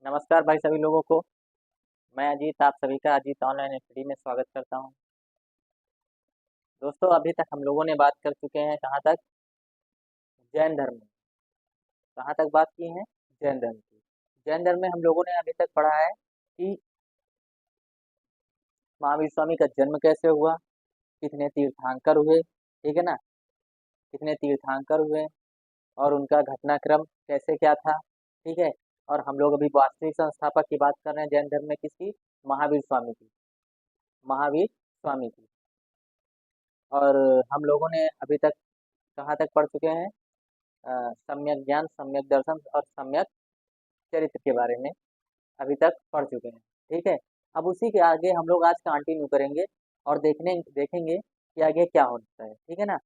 नमस्कार भाई सभी लोगों को। मैं अजीत, आप सभी का अजीत ऑनलाइन स्टडी में स्वागत करता हूं। दोस्तों, अभी तक हम लोगों ने बात कर चुके हैं कहाँ तक? जैन धर्म। कहाँ तक बात की है? जैन धर्म की। जैन धर्म में हम लोगों ने अभी तक पढ़ा है कि महावीर स्वामी का जन्म कैसे हुआ, कितने तीर्थंकर हुए, ठीक है ना, कितने तीर्थंकर हुए और उनका घटनाक्रम कैसे क्या था, ठीक है। और हम लोग अभी वास्तविक संस्थापक की बात कर रहे हैं जैन धर्म में, किसकी? महावीर स्वामी की। महावीर स्वामी की। और हम लोगों ने अभी तक कहाँ तक पढ़ चुके हैं? सम्यक ज्ञान, सम्यक दर्शन और सम्यक चरित्र के बारे में अभी तक पढ़ चुके हैं, ठीक है। अब उसी के आगे हम लोग आज कंटिन्यू करेंगे और देखने देखेंगे कि आगे क्या होता है, ठीक है ना।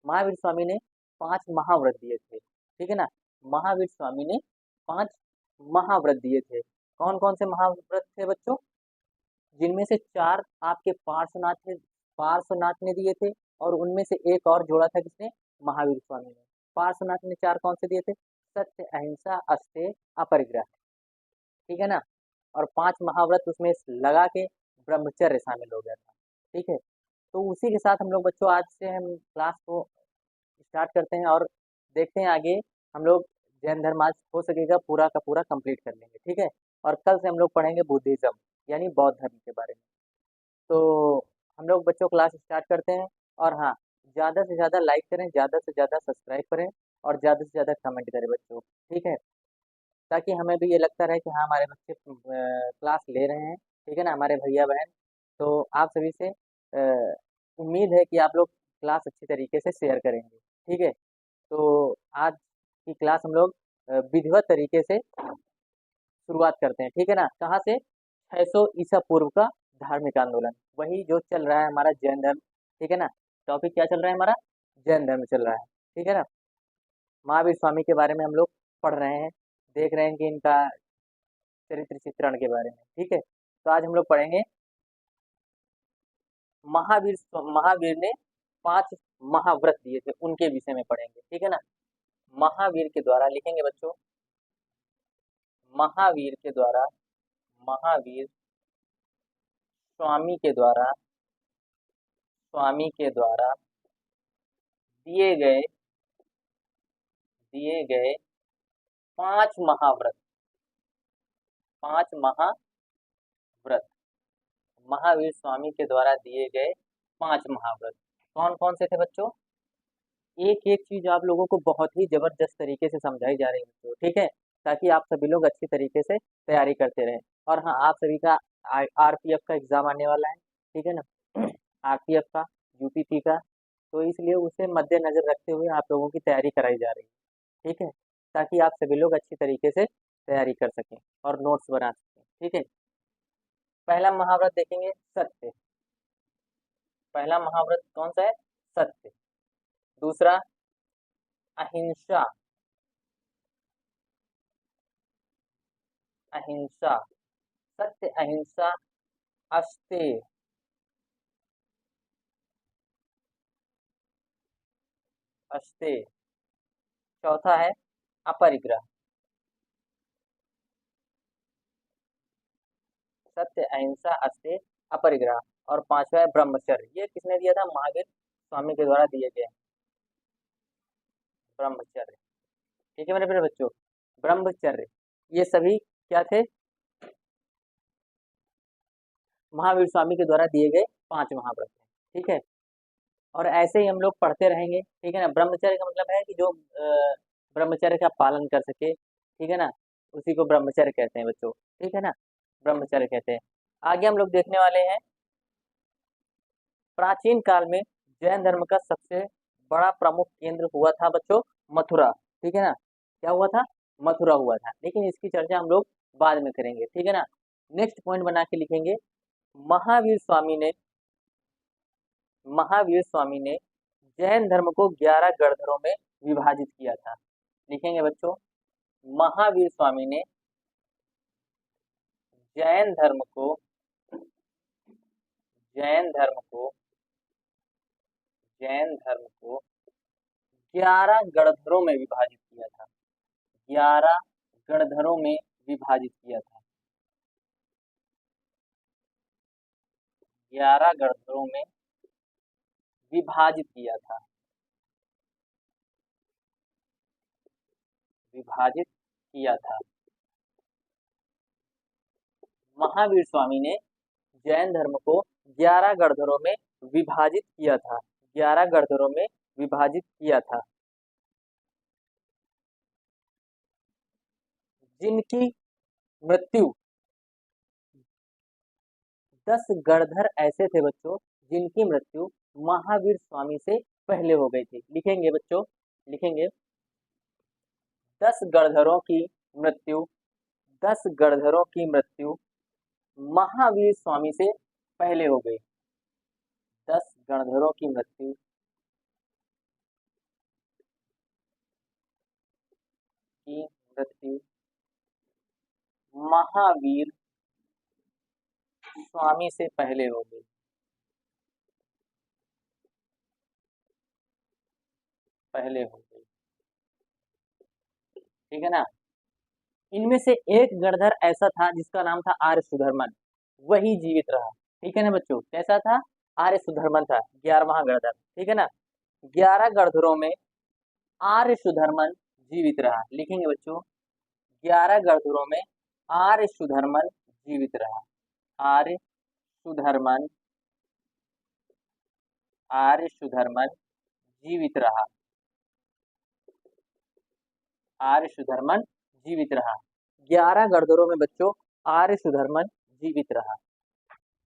महावीर स्वामी ने 5 महाव्रत दिए थे, ठीक है ना। महावीर स्वामी ने 5 महाव्रत दिए थे। कौन कौन से महाव्रत थे बच्चों? जिनमें से 4 आपके पार्श्वनाथ ने दिए थे और उनमें से एक और जोड़ा था किसने? महावीर स्वामी ने। पार्श्वनाथ ने 4 कौन से दिए थे? सत्य, अहिंसा, अस्तेय, अपरिग्रह, ठीक है ना। और 5 महाव्रत उसमें लगा के ब्रह्मचर्य शामिल हो गया था, ठीक है। तो उसी के साथ हम लोग बच्चों आज से हम क्लास को स्टार्ट करते हैं और देखते हैं आगे हम लोग जैन धर्म आज हो सकेगा पूरा का पूरा कंप्लीट कर लेंगे, ठीक है। और कल से हम लोग पढ़ेंगे बुद्धिज्म यानी बौद्ध धर्म के बारे में। तो हम लोग बच्चों क्लास स्टार्ट करते हैं। और हाँ, ज़्यादा से ज़्यादा लाइक करें, ज़्यादा से ज़्यादा सब्सक्राइब करें और ज़्यादा से ज़्यादा कमेंट करें बच्चों, ठीक है। ताकि हमें भी ये लगता रहे कि हाँ, हमारे बच्चे क्लास ले रहे हैं, ठीक है ना, हमारे भैया बहन। तो आप सभी से उम्मीद है कि आप लोग क्लास अच्छी तरीके से शेयर करेंगे, ठीक है। तो आज की क्लास हम लोग विधिवत तरीके से शुरुआत करते हैं, ठीक है ना। कहाँ से? 600 ईसा पूर्व का धार्मिक आंदोलन, वही जो चल रहा है हमारा जैन धर्म, ठीक है ना। टॉपिक क्या चल रहा है हमारा? जैन धर्म चल रहा है, ठीक है ना। महावीर स्वामी के बारे में हम लोग पढ़ रहे हैं, देख रहे हैं कि इनका चरित्र चित्रण के बारे में, ठीक है। तो आज हम लोग पढ़ेंगे महावीर ने 5 महाव्रत दिए थे, उनके विषय में पढ़ेंगे, ठीक है ना। महावीर के द्वारा लिखेंगे बच्चों, महावीर के द्वारा, महावीर स्वामी के द्वारा, स्वामी के द्वारा दिए गए, दिए गए 5 महाव्रत, 5 महाव्रत, महावीर स्वामी के द्वारा दिए गए 5 महाव्रत कौन कौन से थे बच्चों? एक एक चीज आप लोगों को बहुत ही जबरदस्त तरीके से समझाई जा रही है बच्चों, ठीक है, ताकि आप सभी लोग अच्छी तरीके से तैयारी करते रहें। और हाँ, आप सभी का आरपीएफ का एग्जाम आने वाला है, ठीक है ना। आरपीएफ का, यूपीपी का। तो इसलिए उसे मद्देनजर रखते हुए आप लोगों की तैयारी कराई जा रही है, ठीक है, ताकि आप सभी लोग अच्छी तरीके से तैयारी कर सकें और नोट्स बना सकें, ठीक है। पहला महाव्रत देखेंगे, सत्य। पहला महाव्रत कौन सा है? सत्य। दूसरा अहिंसा, अहिंसा, सत्य, अहिंसा, अस्तेय, अस्तेय। चौथा है अपरिग्रह। सत्य, अहिंसा, अस्तेय, अपरिग्रह। और पांचवा है ब्रह्मचर्य। ये किसने दिया था? महावीर स्वामी के द्वारा दिए गए ब्रह्मचर्य, ठीक है मेरे प्यारे बच्चों। ब्रह्मचर्य, ये सभी क्या थे? महावीर स्वामी के द्वारा दिए गए 5 महाव्रत हैं, ठीक है। और ऐसे ही हम लोग पढ़ते रहेंगे, ठीक है ना। ब्रह्मचर्य का मतलब है कि जो ब्रह्मचर्य का पालन कर सके, ठीक है ना, उसी को ब्रह्मचर्य कहते हैं बच्चों, ठीक है ना, ब्रह्मचर्य कहते हैं। आगे हम लोग देखने वाले हैं, प्राचीन काल में जैन धर्म का सबसे बड़ा प्रमुख केंद्र हुआ था बच्चों मथुरा, ठीक है ना। क्या हुआ था? मथुरा हुआ था, लेकिन इसकी चर्चा हम लोग बाद में करेंगे, ठीक है ना। नेक्स्ट पॉइंट बना के लिखेंगे, महावीर स्वामी ने, महावीर स्वामी ने जैन धर्म को 11 गणधरों में विभाजित किया था। लिखेंगे बच्चों, महावीर स्वामी ने जैन धर्म को, जैन धर्म को, जैन धर्म को 11 गणधरों में विभाजित किया था। 11 गणधरों में विभाजित किया था। 11 गणधरों में विभाजित किया था। विभाजित किया था। महावीर स्वामी ने जैन धर्म को 11 गणधरों में विभाजित किया था। 11 गणधरों में विभाजित किया था। जिनकी मृत्यु 10 गणधर ऐसे थे बच्चों जिनकी मृत्यु महावीर स्वामी से पहले हो गई थी। लिखेंगे बच्चों, लिखेंगे 10 गणधरों की मृत्यु, 10 गणधरों की मृत्यु महावीर स्वामी से पहले हो गई। 10 गणधरों की मृत्यु महावीर स्वामी से पहले हो गई। पहले हो गई, ठीक है ना। इनमें से एक गणधर ऐसा था जिसका नाम था आर्य सुधर्मन, वही जीवित रहा। ठीक है ना बच्चों, कैसा था? आर्य सुधर्मन था 11वां गणधर। ठीक है ना। 11 गणधरों में आर्य सुधर्मन जीवित रहा। लिखेंगे बच्चों, 11 गणधरों में आर्य सुधर्मन जीवित रहा। आर्य सुधर्मन, आर्य सुधर्मन जीवित रहा। आर्य सुधर्मन जीवित रहा। 11 गणधरों में बच्चों आर्य सुधर्मन जीवित रहा।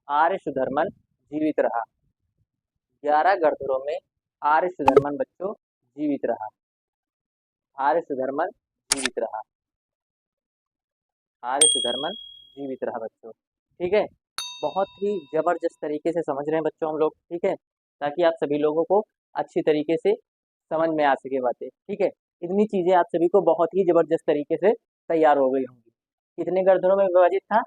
आर्य सुधर्मन जीवित रहा। 11 गणधरों में आर्य सुधर्मन बच्चों जीवित रहा। आर्य सुधर्मन जीवित रहा। आर्य सुधर्मन जीवित रहा बच्चों। ठीक है, बहुत ही जबरदस्त तरीके से समझ रहे हैं बच्चों हम लोग। ठीक है, ताकि आप सभी लोगों को अच्छी तरीके से समझ में आ सके बातें। ठीक है, इतनी चीजें आप सभी को बहुत ही जबरदस्त तरीके से तैयार हो गई होंगी। कितने गणधरों में विभाजित था?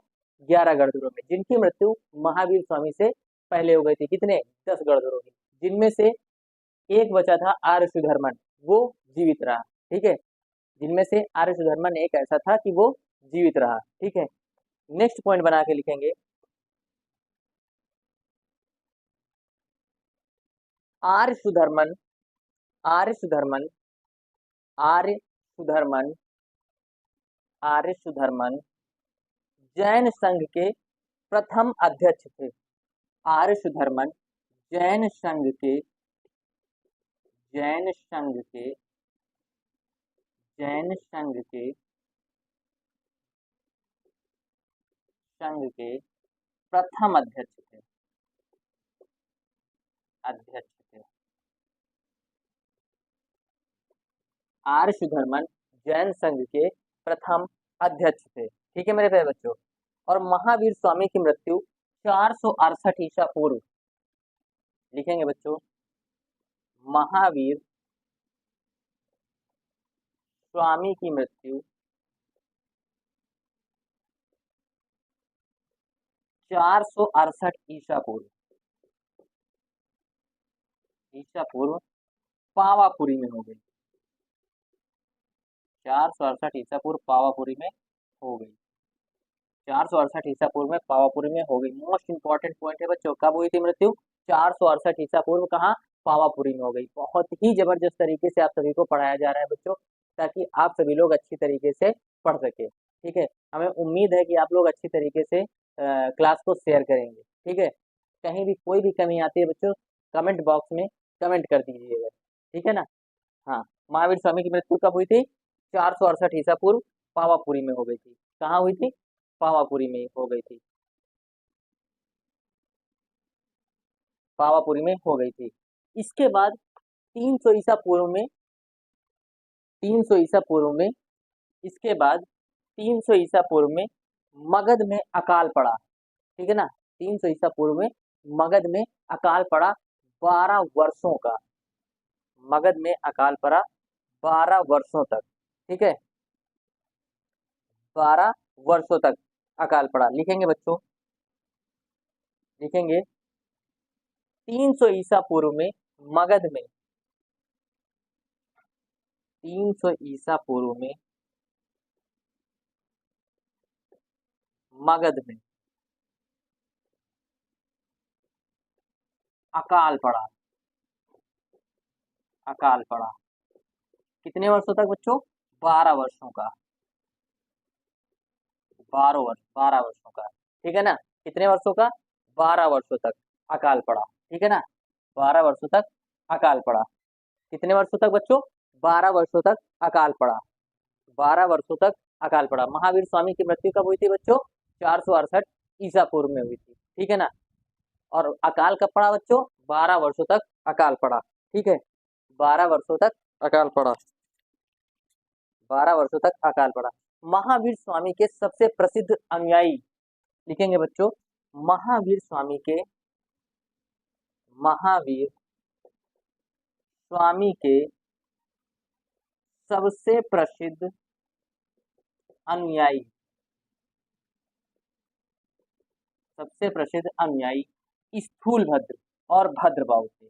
11 गणधरों में, जिनकी मृत्यु महावीर स्वामी से पहले हो गई थी। कितने? 10 गणधरों में, जिनमें से एक बचा था आर्य सुधर्मन, वो जीवित रहा। ठीक है, जिनमें से आर्य सुधर्मन एक ऐसा था कि वो जीवित रहा। ठीक है, नेक्स्ट पॉइंट बना के लिखेंगे, आर्य सुधर्मन, आर्य सुधर्मन, आर्य सुधर्मन, आर्य सुधर्मन जैन संघ के प्रथम अध्यक्ष थे। आर्य सुधर्मन जैन संघ के, जैन संघ के, जैन संघ के, संघ के प्रथम अध्यक्ष थे। अध्यक्ष थे। आर्य सुधर्मन जैन संघ के प्रथम अध्यक्ष थे। ठीक है मेरे प्यारे बच्चों। और महावीर स्वामी की मृत्यु 468 ईसा पूर्व। लिखेंगे बच्चों, महावीर स्वामी की मृत्यु 468 ईसा पूर्व, ईसा पूर्व पावापुरी में हो गई। 468 ईसा पूर्व पावापुरी में हो गई। 468 ईसा पूर्व में पावापुरी में हो गई। मोस्ट इंपॉर्टेंट पॉइंट है बच्चों, कब हुई थी मृत्यु? 468 ईसा पूर्व, कहाँ? पावापुरी में हो गई। बहुत ही जबरदस्त तरीके से आप सभी को पढ़ाया जा रहा है बच्चों, ताकि आप सभी लोग अच्छी तरीके से पढ़ सके। ठीक है, हमें उम्मीद है कि आप लोग अच्छी तरीके से क्लास को शेयर करेंगे। ठीक है, कहीं भी कोई भी कमी आती है बच्चों, कमेंट बॉक्स में कमेंट कर दीजिएगा। ठीक है ना। हाँ, महावीर स्वामी की मृत्यु कब हुई थी? 468 ईसा पूर्व पावापुरी में हो गई थी। कहाँ हुई थी? पावापुरी में हो गई थी। पावापुरी में हो गई थी। इसके बाद 300 ईसा पूर्व में, 300 ईसा पूर्व में, इसके बाद 300 ईसा पूर्व में मगध में अकाल पड़ा। ठीक है ना, 300 ईसा पूर्व में मगध में अकाल पड़ा 12 वर्षों का। मगध में अकाल पड़ा 12 वर्षों तक। ठीक है, 12 वर्षों तक अकाल पड़ा। लिखेंगे बच्चों, लिखेंगे 300 ईसा पूर्व में मगध में, 300 ईसा पूर्व में मगध में अकाल पड़ा। अकाल पड़ा कितने वर्षों तक बच्चों? 12 वर्षों का। 12 वर्षों का, ठीक है ना। कितने वर्षों का? 12 वर्षों तक अकाल पड़ा, ठीक है ना। 12 वर्षों तक अकाल पड़ा। कितने वर्षों तक बच्चों? 12 वर्षों तक अकाल पड़ा। 12 वर्षों तक अकाल पड़ा। महावीर स्वामी की मृत्यु कब हुई थी बच्चों? 468 ईसा पूर्व में हुई थी, ठीक है ना। और अकाल कब पड़ा बच्चों? 12 वर्षों तक अकाल पड़ा, ठीक है। 12 वर्षों तक अकाल पड़ा। 12 वर्षों तक अकाल पड़ा। महावीर स्वामी के सबसे प्रसिद्ध अनुयायी लिखेंगे बच्चों। महावीर स्वामी के, महावीर स्वामी के सबसे प्रसिद्ध अनुयायी, सबसे प्रसिद्ध अनुयायी स्थूलभद्र और भद्रबाहु थे।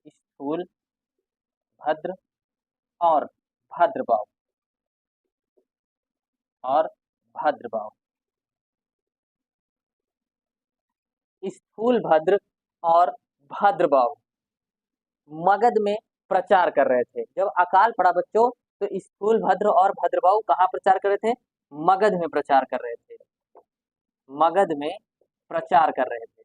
स्थूलभद्र और भद्रबाहु, और भद्रबाहु। स्थूलभद्र और भद्रबाहु मगध में प्रचार कर रहे थे। जब अकाल पड़ा बच्चों तो स्थूलभद्र और भद्रबाहु कहाँ प्रचार कर रहे थे? मगध में प्रचार कर रहे थे। मगध में प्रचार कर रहे थे।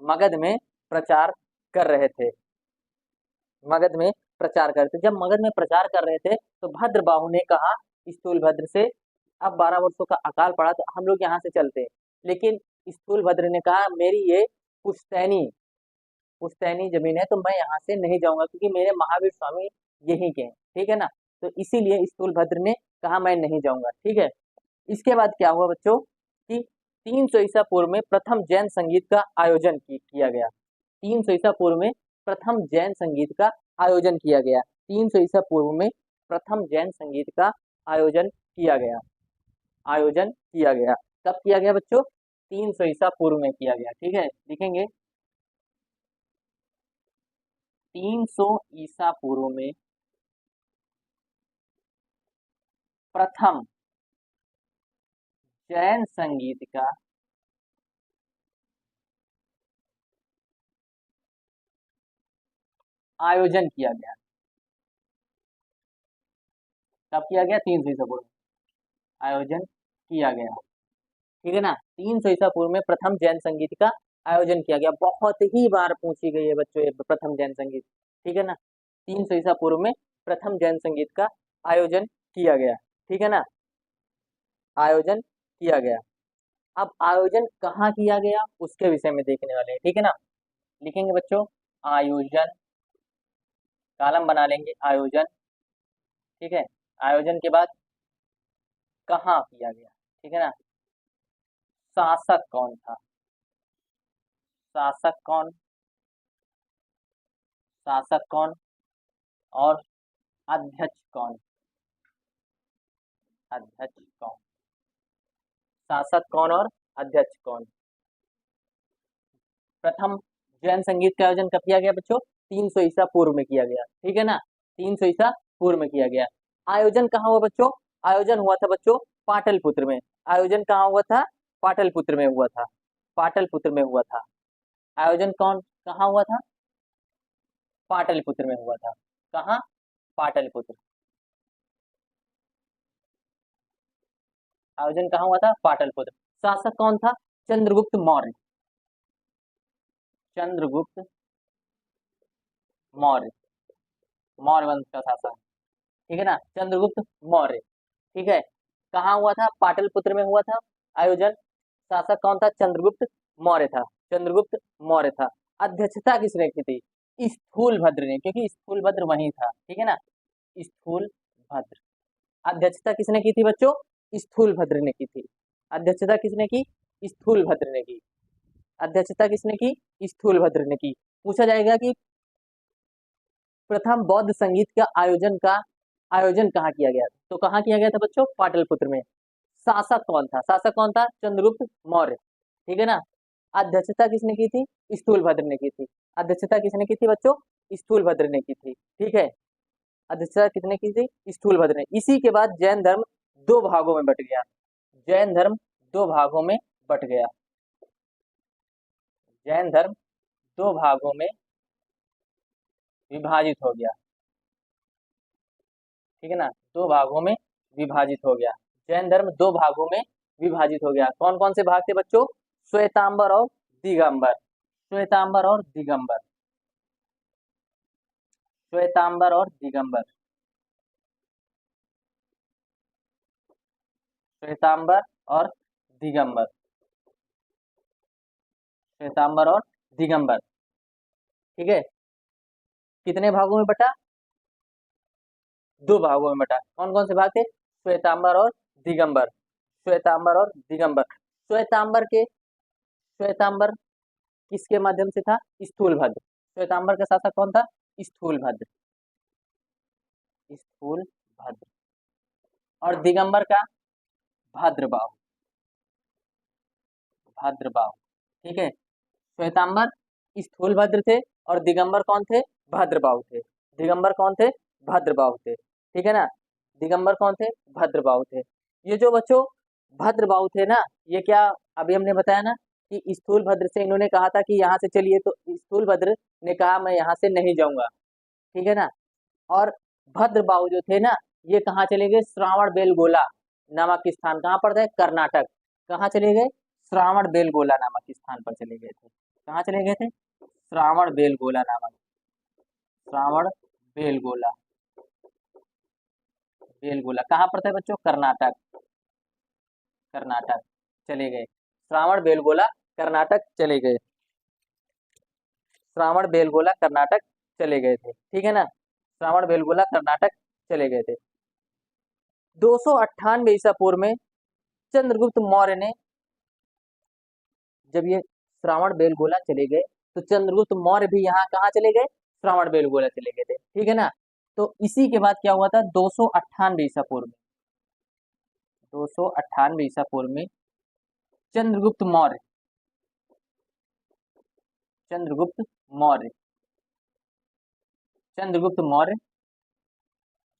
मगध में प्रचार कर रहे थे। मगध में प्रचार कर रहे थे। जब मगध में प्रचार कर रहे थे तो भद्रबाहु ने कहा स्थूलभद्र से, अब 12 वर्षों का अकाल पड़ा तो हम लोग यहाँ से चलते हैं। लेकिन स्थूलभद्र ने कहा मेरी ये पुश्तैनी पुश्तैनी जमीन है तो मैं यहाँ से नहीं जाऊंगा, क्योंकि मेरे महावीर स्वामी यहीं के हैं, ठीक है ना। तो इसीलिए स्थूलभद्र ने कहा मैं नहीं जाऊंगा, ठीक है। इसके बाद क्या हुआ बच्चों कि 300 ईसा पूर्व में प्रथम जैन संगीत का आयोजन किया गया। 300 ईसा पूर्व में प्रथम जैन संगीत का आयोजन किया गया। 300 ईसा पूर्व में प्रथम जैन संगीत का आयोजन किया गया। आयोजन किया गया कब किया गया बच्चों? 300 ईसा पूर्व में किया गया, ठीक है। लिखेंगे 300 ईसा पूर्व में प्रथम जैन संगीत का आयोजन किया गया। कब किया गया? 300 ईसा पूर्व में आयोजन किया गया, ठीक है ना। 300 ईसा पूर्व में प्रथम जैन संगीत का आयोजन किया गया। बहुत ही बार पूछी गई है बच्चों ये प्रथम जैन संगीत, ठीक है ना। 300 ईसा पूर्व में प्रथम जैन संगीत का आयोजन किया गया, ठीक है ना। आयोजन किया गया। अब आयोजन कहाँ किया गया उसके विषय में देखने वाले हैं, ठीक है ना। लिखेंगे बच्चों आयोजन, कॉलम बना लेंगे आयोजन, ठीक है। आयोजन के बाद कहाँ किया गया, ठीक है ना। शासक कौन था? शासक कौन? शासक कौन और अध्यक्ष कौन? अध्यक्ष कौन? शासक कौन और अध्यक्ष कौन? प्रथम जैन संगीत का आयोजन कब किया गया बच्चों? 300 ईसा पूर्व में किया गया, ठीक है ना। 300 ईसा पूर्व में किया गया। आयोजन कहाँ हुआ बच्चों? आयोजन हुआ था बच्चों पाटलिपुत्र में। आयोजन कहाँ हुआ था? पाटलिपुत्र में हुआ था। पाटलिपुत्र में हुआ था। आयोजन कहाँ हुआ था? पाटलिपुत्र में हुआ था। कहाँ? पाटलिपुत्र। आयोजन कहाँ हुआ था? पाटलिपुत्र। शासक कौन था? चंद्रगुप्त मौर्य। चंद्रगुप्त मौर्य, मौर्य वंश का शासक, ठीक है ना। चंद्रगुप्त मौर्य, ठीक है। कहाँ हुआ था? पाटलिपुत्र में हुआ था आयोजन। शासक कौन था? चंद्रगुप्त मौर्य था। चंद्रगुप्त मौर्य था। अध्यक्षता किसने की थी? स्थूलभद्र ने, क्योंकि स्थूलभद्र वहीं था, ठीक है ना। स्थूलभद्र। अध्यक्षता किसने की थी बच्चों? स्थूलभद्र ने की थी। अध्यक्षता किसने की? स्थूलभद्र ने की। अध्यक्षता किसने की? स्थूलभद्र ने की। पूछा जाएगा कि प्रथम बौद्ध संगीत का आयोजन कहाँ किया गया? तो कहाँ किया गया था बच्चों? पाटलिपुत्र में। शासक कौन था? शासक कौन था? चंद्रगुप्त मौर्य, ठीक है ना। अध्यक्षता किसने की थी? स्थूलभद्र ने की थी। अध्यक्षता किसने की थी बच्चों? स्थूलभद्र ने की थी, ठीक है। अधिष्ठता कितने की थी? स्थूलभद्र ने। इसी के बाद जैन धर्म दो भागों में बट गया। जैन धर्म दो भागों में बट गया। जैन धर्म दो भागों में विभाजित हो गया। ठीक है ना, दो भागों में विभाजित हो गया। जैन धर्म दो भागों में विभाजित हो गया। कौन कौन से भाग थे बच्चों? श्वेतांबर और दिगंबर। श्वेतांबर और दिगंबर। श्वेतांबर और दिगंबर। श्वेतांबर और दिगंबर। श्वेतांबर और दिगंबर। ठीक है, कितने भागों में बटा? दो भागों में बटा। कौन कौन से भाग थे? श्वेतांबर और दिगंबर। श्वेतांबर और दिगंबर। श्वेतांबर किसके माध्यम से था? स्थूलभद्र। श्वेतांबर का शासक कौन था? स्थूलभद्र। स्थूलभद्र। और दिगंबर का? भद्रबाहु। भद्रबाहु। ठीक है, श्वेतांबर स्थूलभद्र थे और दिगंबर कौन थे? भद्रबाहु थे। दिगंबर कौन थे? भद्रबाहु थे। ठीक है ना, दिगंबर कौन थे? भद्रबाहु थे। ये जो बच्चों भद्रबाहु थे ना, ये क्या अभी हमने बताया ना कि स्थूलभद्र से इन्होंने कहा था कि यहाँ से चलिए, तो स्थूलभद्र ने कहा मैं यहाँ से नहीं जाऊंगा। ठीक है ना, और भद्रबाहु जो थे ना, ये कहाँ चले गए? श्रावण बेलगोला नामक स्थान। कहाँ पड़ता है? कर्नाटक। कहाँ चले गए? श्रावण बेलगोला नामक स्थान पर चले गए थे। कहाँ चले गए थे? श्रावण बेलगोला नामक। श्रावण बेलगोला। बेलगोला कहाँ पड़ता है बच्चों? कर्नाटक। कर्नाटक चले गए। श्रावण बेलगोला कर्नाटक चले गए। श्रावण बेलगोला कर्नाटक चले गए थे। ठीक है ना, श्रावण बेलगोला कर्नाटक चले गए थे। 298 ईसा पूर्व में चंद्रगुप्त मौर्य ने, जब ये श्रावण बेलगोला चले गए तो चंद्रगुप्त मौर्य भी यहाँ कहाँ चले गए? श्रावण बेलगोला चले गए थे। ठीक है ना, तो इसी के बाद क्या हुआ था? 298 ईसा पूर्व में, 298 ईसा पूर्व में चंद्रगुप्त मौर्य, चंद्रगुप्त मौर्य, चंद्रगुप्त मौर्य,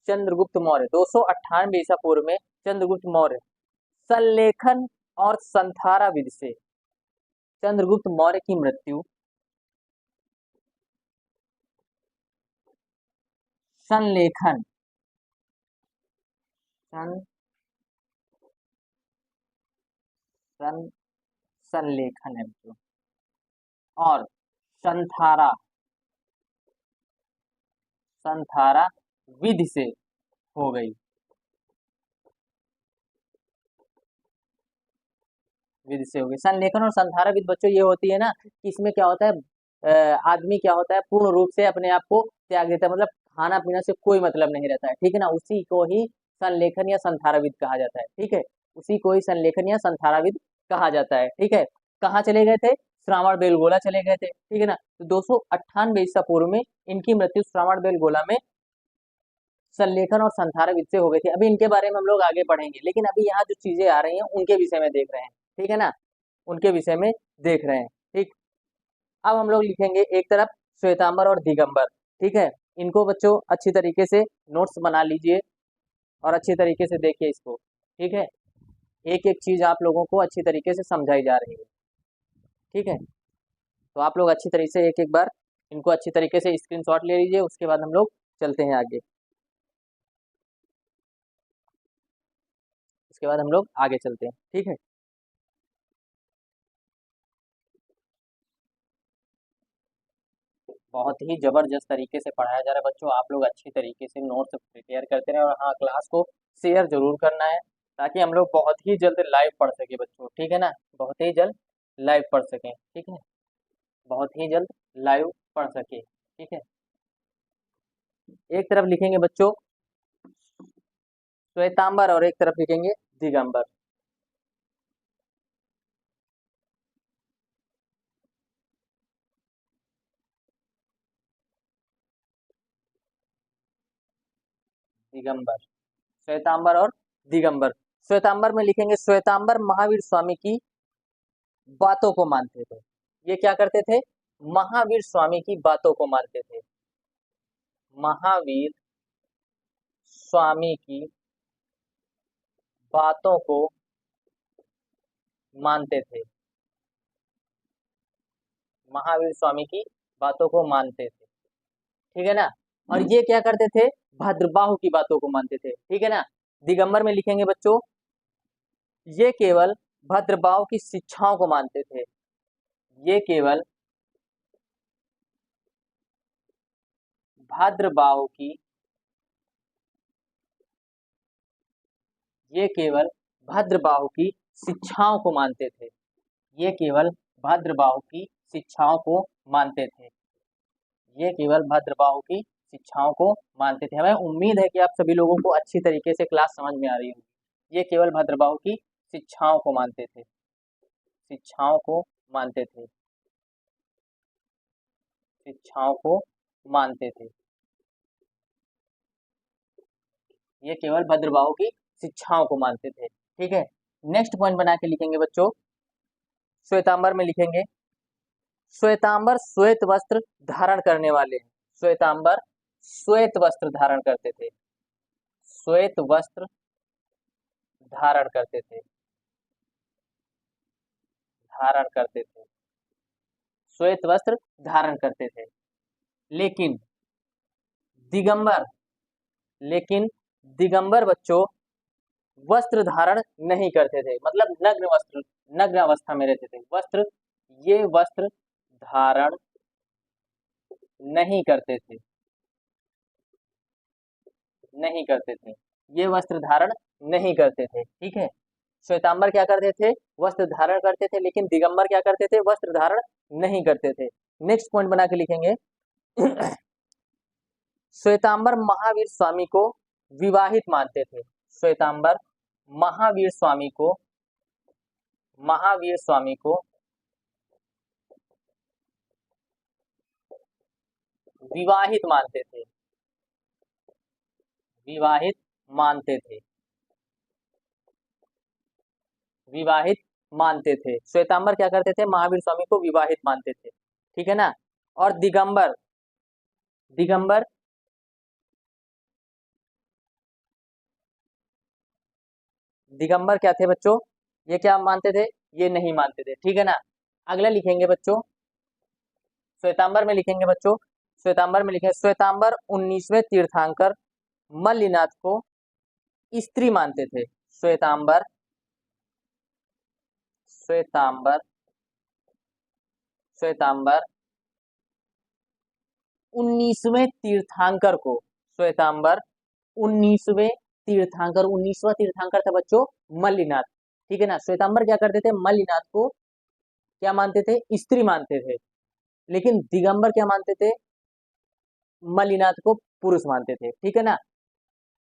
चंद्रगुप्त मौर्य 298 ईसा पूर्व में चंद्रगुप्त मौर्य संलेखन और संथारा विधि से चंद्रगुप्त मौर्य की मृत्यु संलेखन, संलेखन है बच्चों, और संथारा, संथारा विधि से हो गई। विधि से हो गई। संलेखन और संथारा विधि बच्चों ये होती है ना कि इसमें क्या होता है, आदमी क्या होता है, पूर्ण रूप से अपने आप को त्याग देता है, मतलब खाना पीना से कोई मतलब नहीं रहता है। ठीक है ना, उसी को ही संलेखन या संथाराविद कहा जाता है। ठीक है, उसी को ही संलेखन या संथाराविद कहा जाता है। ठीक है, कहाँ चले गए थे? श्रावण बेलगोला चले गए थे। ठीक है ना, तो 298 ईसा पूर्व में इनकी मृत्यु श्रावण बेलगोला में संलेखन और संथाराविद से हो गई थी। अभी इनके बारे में हम लोग आगे पढ़ेंगे, लेकिन अभी यहाँ जो चीजें आ रही हैं उनके विषय में देख रहे हैं। ठीक है ना, उनके विषय में देख रहे हैं। ठीक, अब हम लोग लिखेंगे एक तरफ श्वेतांबर और दिगंबर। ठीक है, इनको बच्चों अच्छी तरीके से नोट्स बना लीजिए और अच्छी तरीके से देखिए इसको। ठीक है, एक एक चीज आप लोगों को अच्छी तरीके से समझाई जा रही है। ठीक है, तो आप लोग अच्छी तरीके से एक एक बार इनको अच्छी तरीके से स्क्रीनशॉट ले लीजिए, उसके बाद हम लोग चलते हैं आगे। उसके बाद हम लोग आगे चलते हैं। ठीक है, बहुत ही जबरदस्त तरीके से पढ़ाया जा रहा है बच्चों। आप लोग अच्छी तरीके से नोट्स प्रिपेयर करते रहे, और हाँ, क्लास को शेयर जरूर करना है ताकि हम लोग बहुत ही जल्द लाइव पढ़ सके बच्चों। ठीक है ना, बहुत ही जल्द लाइव पढ़ सकें। ठीक है, बहुत ही जल्द लाइव पढ़ सके। ठीक है, एक तरफ लिखेंगे बच्चों श्वेतांबर और एक तरफ लिखेंगे दिगंबर। दिगंबर, श्वेतांबर और दिगंबर। श्वेतांबर में लिखेंगे श्वेतांबर महावीर स्वामी की बातों को मानते थे। ये क्या करते थे? महावीर स्वामी की बातों को मानते थे। महावीर स्वामी की बातों को मानते थे। महावीर स्वामी की बातों को मानते थे, ठीक है ना। और ये क्या करते थे, भद्रबाहु की बातों को मानते थे, ठीक है ना। दिगंबर में लिखेंगे बच्चों, ये केवल भद्रबाहु की शिक्षाओं को मानते थे। ये केवल भद्रबाहु की ये केवल भद्रबाहु की शिक्षाओं को मानते थे। ये केवल भद्रबाहु की शिक्षाओं को मानते थे। ये केवल भद्रबाहु की शिक्षाओं को मानते थे। हमें उम्मीद है कि आप सभी लोगों को अच्छी तरीके से क्लास समझ में आ रही होगी। ये केवल भद्रबाहु की शिक्षाओं को मानते थे। शिक्षाओं को मानते थे। शिक्षाओं को मानते थे। ये केवल भद्रबाहु की शिक्षाओं को मानते थे, ठीक है। नेक्स्ट पॉइंट बना के लिखेंगे बच्चों, श्वेतांबर में लिखेंगे, श्वेतांबर श्वेत वस्त्र धारण करने वाले हैं। श्वेतांबर श्वेत वस्त्र धारण करते थे। श्वेत वस्त्र धारण करते थे। धारण करते थे। श्वेत वस्त्र धारण करते थे। लेकिन दिगंबर बच्चों वस्त्र धारण नहीं करते थे, मतलब नग्न अवस्था में रहते थे। ये वस्त्र धारण नहीं करते थे। ये वस्त्र धारण नहीं करते थे, ठीक है। श्वेतांबर क्या करते थे, वस्त्र धारण करते थे, लेकिन दिगंबर क्या करते थे, वस्त्र धारण नहीं करते थे। नेक्स्ट पॉइंट बना के लिखेंगे, श्वेतांबर महावीर स्वामी को विवाहित मानते थे। श्वेतांबर महावीर स्वामी को विवाहित मानते थे। विवाहित मानते थे। विवाहित मानते थे। श्वेतांबर क्या करते थे, महावीर स्वामी को विवाहित मानते थे, ठीक है ना। और दिगंबर क्या थे बच्चों, ये क्या मानते थे, ये नहीं मानते थे, ठीक है ना। अगला लिखेंगे बच्चों, श्वेतांबर में लिखेंगे बच्चों, श्वेतांबर 19वें तीर्थंकर मल्लिनाथ को स्त्री मानते थे। श्वेतांबर 19वें तीर्थंकर को, श्वेतांबर 19वें तीर्थंकर, 19वां तीर्थंकर था बच्चों मल्लिनाथ, ठीक है ना। श्वेतांबर क्या करते थे, मल्लिनाथ को क्या मानते थे, स्त्री मानते थे। लेकिन दिगंबर क्या मानते थे, मल्लिनाथ को पुरुष मानते थे, ठीक है ना।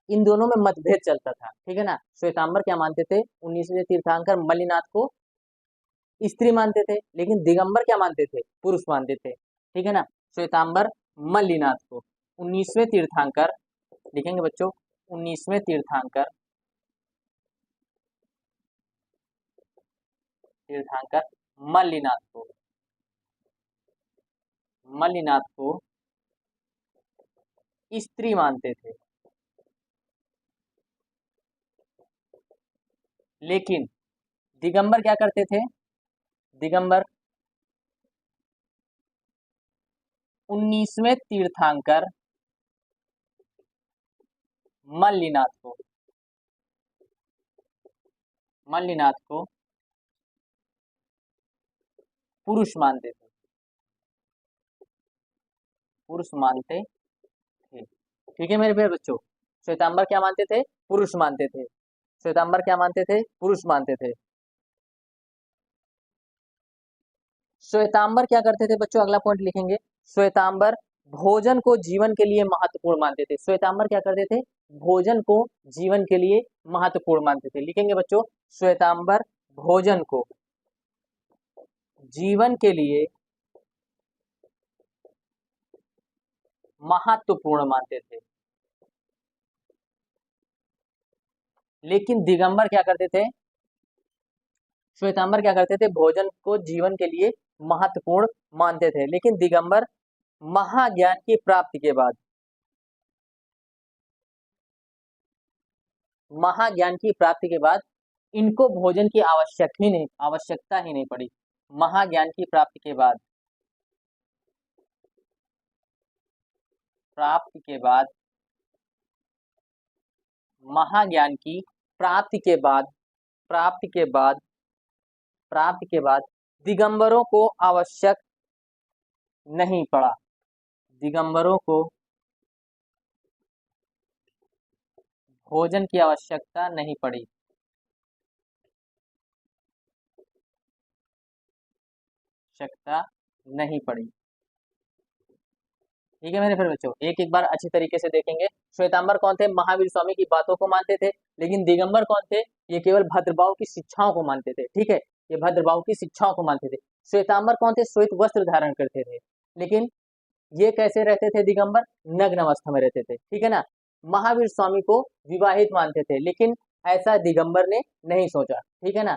इन दोनों में मतभेद चलता था, ठीक है ना। श्वेतांबर क्या मानते थे, 19वें तीर्थंकर मल्लिनाथ को स्त्री मानते थे, लेकिन दिगंबर क्या मानते थे, पुरुष मानते थे, ठीक है ना। श्वेतांबर मल्लिनाथ को 19वें तीर्थंकर लिखेंगे बच्चों, 19वें तीर्थंकर मल्लिनाथ को स्त्री मानते थे। लेकिन दिगंबर क्या करते थे, दिगंबर 19वें तीर्थंकर मल्लिनाथ को पुरुष मानते थे। ठीक है मेरे प्यारे बच्चों, श्वेतांबर क्या मानते थे, पुरुष मानते थे। श्वेतांबर क्या मानते थे, पुरुष मानते थे। श्वेतांबर क्या करते थे बच्चों, अगला पॉइंट लिखेंगे, श्वेतांबर भोजन को जीवन के लिए महत्वपूर्ण मानते थे। श्वेतांबर क्या करते थे, भोजन को जीवन के लिए महत्वपूर्ण मानते थे। लिखेंगे बच्चों, श्वेतांबर भोजन को जीवन के लिए महत्वपूर्ण मानते थे। लेकिन दिगंबर क्या करते थे, श्वेतांबर क्या करते थे, भोजन को जीवन के लिए महत्वपूर्ण मानते थे। लेकिन दिगंबर महाज्ञान की प्राप्ति के बाद महाज्ञान की प्राप्ति के बाद इनको भोजन की आवश्यकता ही नहीं पड़ी। महाज्ञान की प्राप्ति के बाद, प्राप्ति के बाद, महाज्ञान की प्राप्ति के बाद, प्राप्ति के बाद, प्राप्ति के बाद दिगंबरों को आवश्यक नहीं पड़ा। दिगंबरों को भोजन की आवश्यकता नहीं पड़ी। आवश्यकता नहीं पड़ी। ठीक है मेरे फिर बच्चों, एक एक बार अच्छी तरीके से देखेंगे। श्वेतांबर कौन थे? महावीर स्वामी की बातों को मानते थे। लेकिन दिगंबर कौन थे? ये केवल भद्रबाहु की शिक्षाओं को मानते थे। ठीक है, ये भद्रबाहु की शिक्षाओं को मानते थे। श्वेतांबर कौन थे? श्वेत वस्त्र धारण करते थे। लेकिन ये कैसे रहते थे? दिगंबर नग्न अवस्था में रहते थे। ठीक है ना। महावीर स्वामी को विवाहित मानते थे, लेकिन ऐसा दिगंबर ने नहीं सोचा। ठीक है ना।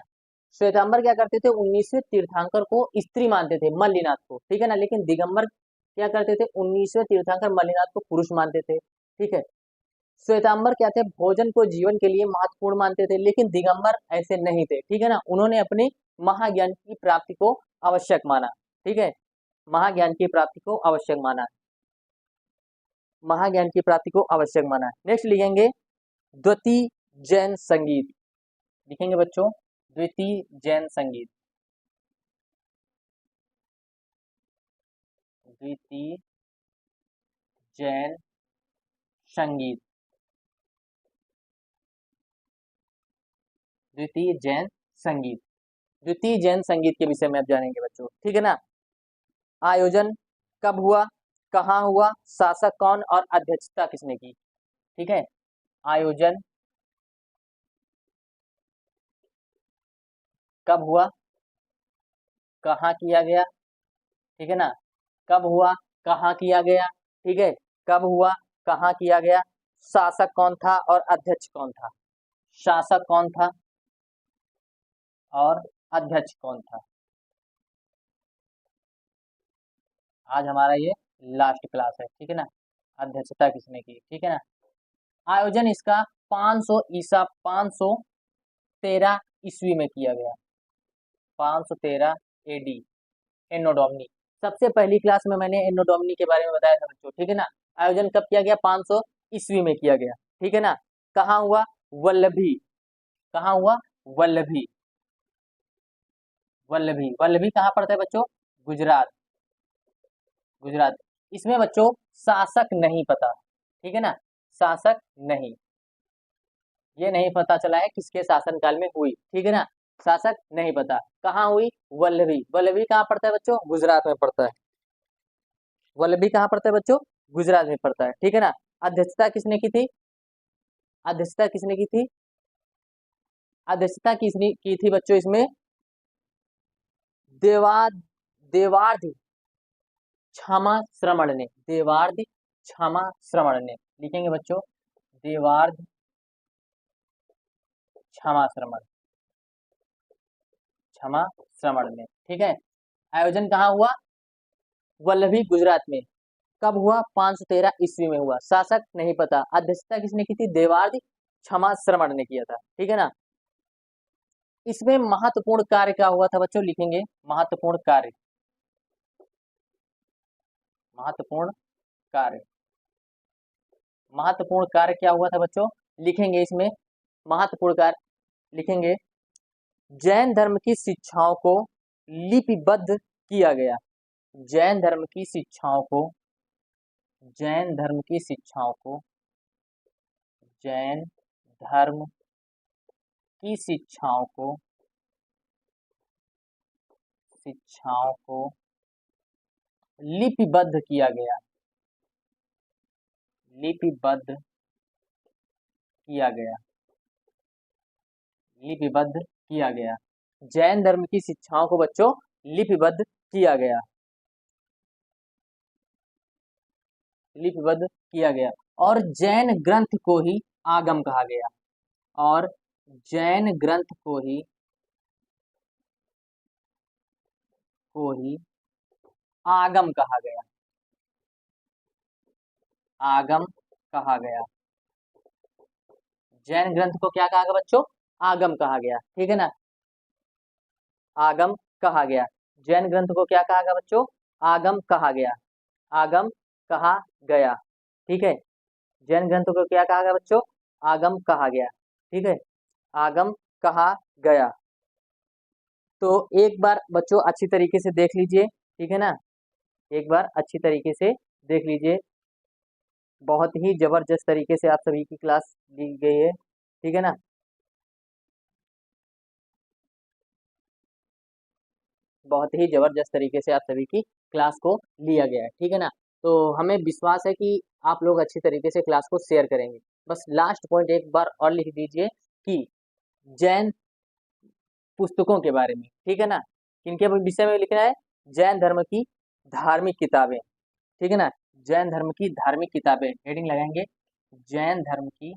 श्वेतांबर क्या करते थे? 19वें तीर्थंकर को स्त्री मानते थे, मल्लिनाथ को। ठीक है ना। लेकिन दिगंबर क्या करते थे? 19वें तीर्थंकर मल्लिनाथ को पुरुष मानते थे। ठीक है। श्वेतांबर क्या थे? भोजन को जीवन के लिए महत्वपूर्ण मानते थे, लेकिन दिगंबर ऐसे नहीं थे। ठीक है ना। उन्होंने अपनी महाज्ञान की प्राप्ति को आवश्यक माना। ठीक है, महाज्ञान की प्राप्ति को आवश्यक माना। महाज्ञान की प्राप्ति को आवश्यक माना। नेक्स्ट लिखेंगे द्वितीय जैन संगीत। लिखेंगे बच्चों द्वितीय जैन संगीत। द्वितीय जैन संगीत। द्वितीय जैन संगीत। द्वितीय जैन संगीत के विषय में अब जानेंगे बच्चों। ठीक है ना। आयोजन कब हुआ, कहाँ हुआ, शासक कौन और अध्यक्षता किसने की? ठीक है, आयोजन कब हुआ, कहाँ किया गया। ठीक है ना। कब हुआ, कहाँ किया गया। ठीक है, कब हुआ, कहाँ किया गया, शासक कौन था और अध्यक्ष कौन था। शासक कौन था और अध्यक्ष कौन था। आज हमारा ये लास्ट क्लास है। ठीक है ना। अध्यक्षता किसने की? ठीक है ना। आयोजन इसका 513 ईस्वी में किया गया। 513 एडी, एनो डोमिनी। सबसे पहली क्लास में मैंने एनो डोमिनी के बारे में बताया था बच्चों। ठीक है ना। आयोजन कब किया गया? 500 ईस्वी में किया गया। ठीक है ना। कहाँ हुआ? वल्लभी। कहाँ हुआ? वल्लभी। वल्लभी, वल्लभी कहाँ पड़ता है बच्चों? गुजरात। गुजरात। इसमें बच्चों शासक नहीं पता। ठीक है ना। शासक नहीं, ये नहीं पता चला है किसके शासनकाल में हुई। ठीक है ना। शासक नहीं पता। कहाँ हुई? वल्लभी। वल्लभी कहाँ पड़ता है बच्चों? गुजरात में पड़ता है। वल्लभी कहाँ पड़ता है बच्चों? गुजरात में पड़ता है। ठीक है ना। अध्यक्षता किसने की थी? अध्यक्षता किसने की थी? अध्यक्षता किसने की थी बच्चों इसमें? देवा देवार्ध क्षमा श्रमण ने। देवार्ध क्षमा श्रमण ने। लिखेंगे बच्चों देवार्ध क्षमा श्रमण, क्षमा श्रमण ने। ठीक है। आयोजन कहाँ हुआ? वल्लभी, गुजरात में। कब हुआ? 513 ईस्वी में हुआ। शासक नहीं पता। अध्यक्षता किसने की थी? देवार्ध क्षमा श्रमण ने किया था। ठीक है ना। इसमें महत्वपूर्ण कार्य क्या हुआ था बच्चों? लिखेंगे महत्वपूर्ण कार्य। महत्वपूर्ण कार्य। महत्वपूर्ण कार्य क्या हुआ था बच्चों? लिखेंगे इसमें महत्वपूर्ण कार्य। लिखेंगे जैन धर्म की शिक्षाओं को लिपिबद्ध किया गया। जैन धर्म की शिक्षाओं को, जैन धर्म की शिक्षाओं को, जैन धर्म की शिक्षाओं को, शिक्षाओं को लिपिबद्ध किया गया। लिपिबद्ध किया गया। लिपिबद्ध किया गया। जैन धर्म की शिक्षाओं को बच्चों लिपिबद्ध किया गया। लिपिबद्ध किया गया। और जैन ग्रंथ को ही आगम कहा गया। और जैन ग्रंथ को ही आगम कहा गया। आगम कहा गया। जैन ग्रंथ को क्या कहा गया बच्चों? आगम कहा गया, ठीक है ना, आगम कहा गया। जैन ग्रंथ को क्या कहा गया बच्चों? आगम कहा गया, आगम कहा गया, ठीक है। जैन ग्रंथ को क्या कहा गया बच्चों? आगम कहा गया, ठीक है, आगम कहा गया। तो एक बार बच्चों अच्छी तरीके से देख लीजिए, ठीक है ना, एक बार अच्छी तरीके से देख लीजिए। बहुत ही जबरदस्त तरीके से आप सभी की क्लास ली गई है, ठीक है ना। बहुत ही जबरदस्त तरीके से आप सभी की क्लास को लिया गया है, ठीक है ना। तो हमें विश्वास है कि आप लोग अच्छी तरीके से क्लास को शेयर करेंगे। बस लास्ट पॉइंट एक बार और लिख दीजिए कि जैन पुस्तकों के बारे में, ठीक है ना, किनके विषय में लिखना है? जैन धर्म की धार्मिक किताबें, ठीक है ना, जैन धर्म की धार्मिक किताबें, हेडिंग लगाएंगे जैन धर्म की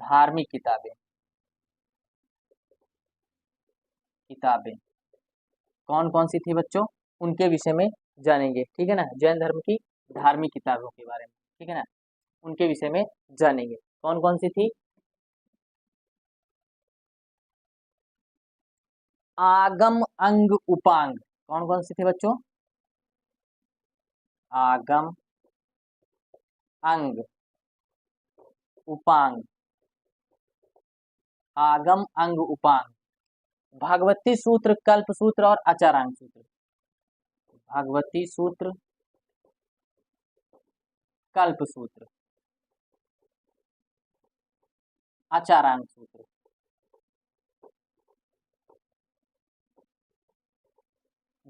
धार्मिक किताबें, किताबें कौन कौन सी थी बच्चों, उनके विषय में जानेंगे, ठीक है ना, जैन धर्म की धार्मिक किताबों के बारे में, ठीक है ना, उनके विषय में जानेंगे। कौन कौन सी थी? आगम अंग उपांग, कौन कौन सी थी बच्चों? आगम अंग उपांग, आगम अंग उपांग, भागवती सूत्र, कल्प सूत्र और आचारांग सूत्र, भागवती सूत्र, कल्प सूत्र, आचारांग सूत्र,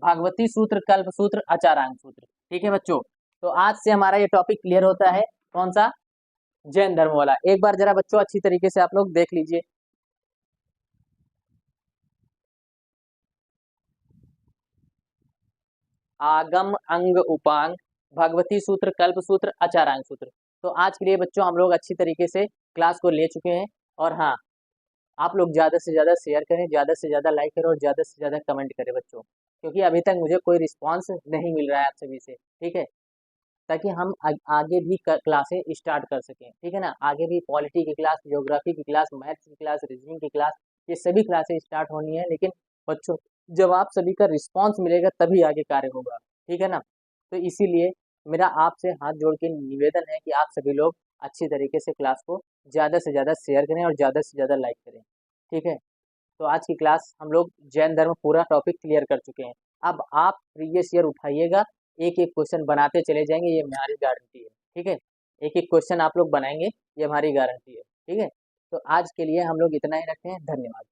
भागवती सूत्र, कल्प सूत्र, आचारांग सूत्र, ठीक है बच्चों। तो आज से हमारा ये टॉपिक क्लियर होता है, कौन सा? जैन धर्म वाला। एक बार जरा बच्चों अच्छी तरीके से आप लोग देख लीजिए। आगम अंग उपांग, भगवती सूत्र, कल्प सूत्र, आचारांग सूत्र। तो आज के लिए बच्चों हम लोग अच्छी तरीके से क्लास को ले चुके हैं। और हाँ, आप लोग ज्यादा से ज्यादा शेयर करें, ज्यादा से ज्यादा लाइक करें और ज्यादा से ज्यादा कमेंट करें बच्चों, क्योंकि अभी तक मुझे कोई रिस्पांस नहीं मिल रहा है आप सभी से, ठीक है, ताकि हम आगे भी क्लासें स्टार्ट कर सकें, ठीक है ना। आगे भी पॉलिटी की क्लास, ज्योग्राफी की क्लास, मैथ्स की क्लास, रीजनिंग की क्लास, ये सभी क्लासें स्टार्ट होनी है। लेकिन बच्चों, जब आप सभी का रिस्पांस मिलेगा तभी आगे कार्य होगा, ठीक है ना। तो इसीलिए मेरा आपसे हाथ जोड़ के निवेदन है कि आप सभी लोग अच्छी तरीके से क्लास को ज़्यादा से ज़्यादा शेयर करें और ज़्यादा से ज़्यादा लाइक करें, ठीक है। तो आज की क्लास हम लोग जैन धर्म पूरा टॉपिक क्लियर कर चुके हैं। अब आप प्रीवियस ईयर उठाइएगा, एक एक क्वेश्चन बनाते चले जाएंगे, ये हमारी गारंटी है, ठीक है। एक एक क्वेश्चन आप लोग बनाएंगे, ये हमारी गारंटी है, ठीक है। तो आज के लिए हम लोग इतना ही रखते हैं, धन्यवाद।